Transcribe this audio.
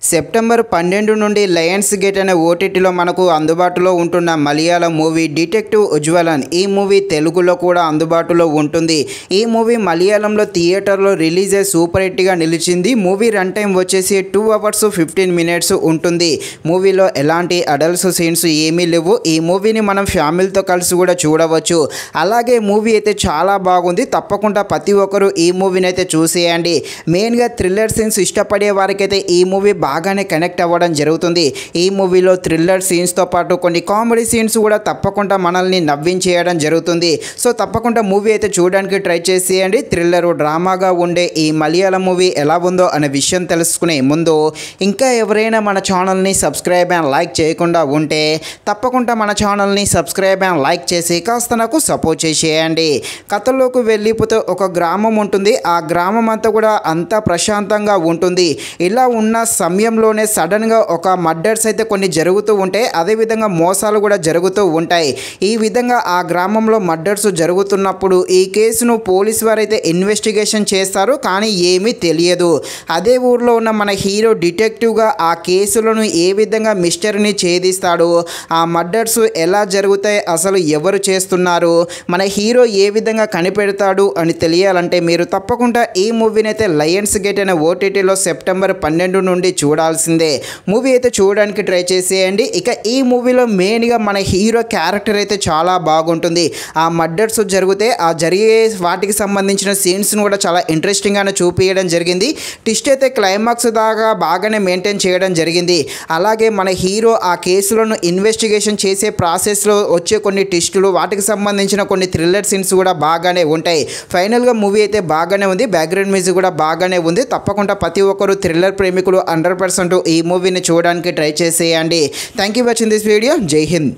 September 12 నుండి Lions gate అనే ఓటీటీలో మనకు అందుబాటులో ఉంటున్న మలయాళం మూవీ డిటెక్టివ్ ఉజ్వలన్. ఈ మూవీ తెలుగులో కూడా అందుబాటులో ఉంటుంది. ఈ మూవీ మలయాళంలో థియేటర్లో రిలీజ్ అయ్యి సూపర్ హిట్గా నిలిచింది. మూవీ రన్ టైం వచ్చేసి 2 hours 15 minutes ఉంటుంది. మూవీలో ఎలాంటి అడల్ట్స్ సీన్స్ ఏమీ లేవు. ఈ మూవీని మనం ఫ్యామిలీతో కలిసి కూడా చూడవచ్చు. అలాగే మూవీ అయితే చాలా బాగుంది. తప్పకుండా ప్రతి ఒక్కరు ఈ మూవీని అయితే చూసేయండి. మెయిన్గా థ్రిల్లర్ సీన్స్ ఇష్టపడే వారికైతే ఈ మూవీ బాగానే కనెక్ట్ అవ్వడం జరుగుతుంది. ఈ మూవీలో థ్రిల్లర్ సీన్స్తో పాటు కొన్ని కామెడీ సీన్స్ కూడా తప్పకుండా మనల్ని నవ్వించేయడం జరుగుతుంది. సో తప్పకుండా మూవీ అయితే చూడడానికి ట్రై చేసేయండి. థ్రిల్లర్ డ్రామాగా ఉండే ఈ మలయాళం మూవీ ఎలా ఉందో అనే విషయం తెలుసుకునే ముందు ఇంకా ఎవరైనా మన ఛానల్ని సబ్స్క్రైబ్ అండ్ లైక్ చేయకుండా ఉంటే తప్పకుండా మన ఛానల్ని సబ్స్క్రైబ్ అండ్ లైక్ చేసి కాస్త నాకు సపోర్ట్ చేసేయండి. కథలోకి వెళ్ళిపోతే ఒక గ్రామం ఉంటుంది. ఆ గ్రామం అంతా కూడా అంతా ప్రశాంతంగా ఉంటుంది. ఇలా ఉన్న సమయంలోనే సడన్గా ఒక మర్డర్స్ అయితే కొన్ని జరుగుతూ ఉంటాయి. అదేవిధంగా మోసాలు కూడా జరుగుతూ ఉంటాయి. ఈ విధంగా ఆ గ్రామంలో మర్డర్స్ జరుగుతున్నప్పుడు ఈ కేసును పోలీసు వారైతే ఇన్వెస్టిగేషన్ చేస్తారు. కానీ ఏమీ తెలియదు. అదే ఊర్లో ఉన్న మన హీరో డిటెక్టివ్గా ఆ కేసులను ఏ విధంగా మిస్టరీని ఛేదిస్తాడు, ఆ మర్డర్స్ ఎలా జరుగుతాయి, అసలు ఎవరు చేస్తున్నారు, మన హీరో ఏ విధంగా కనిపెడతాడు అని తెలియాలంటే మీరు తప్పకుండా ఈ మూవీని అయితే లయన్స్ గేట్ అనే ఓటీటీలో సెప్టెంబర్ 12 నుండి చూడాల్సిందే. మూవీ అయితే చూడడానికి ట్రై చేసేయండి. ఇక ఈ మూవీలో మెయిన్గా మన హీరో క్యారెక్టర్ అయితే చాలా బాగుంటుంది. ఆ మర్డర్స్ జరిగితే ఆ జరిగే వాటికి సంబంధించిన సీన్స్ను కూడా చాలా ఇంట్రెస్టింగ్గానే చూపించడం జరిగింది. ట్విస్ట్ అయితే క్లైమాక్స్ దాకా బాగానే మెయింటైన్ చేయడం జరిగింది. అలాగే మన హీరో ఆ కేసులను ఇన్వెస్టిగేషన్ చేసే ప్రాసెస్లో వచ్చే కొన్ని ట్విస్టులు, వాటికి సంబంధించిన కొన్ని థ్రిల్లర్ సీన్స్ కూడా బాగానే ఉంటాయి. ఫైనల్గా మూవీ అయితే బాగానే ఉంది. బ్యాక్గ్రౌండ్ మ్యూజిక్ కూడా బాగానే ఉంది. తప్పకుండా ప్రతి ఒక్కరు థ్రిల్లర్ ప్రేమికులు 100% ఈ మూవీని చూడడానికి ట్రై చేసేయండి. Thank you for watching this video. జై హింద్.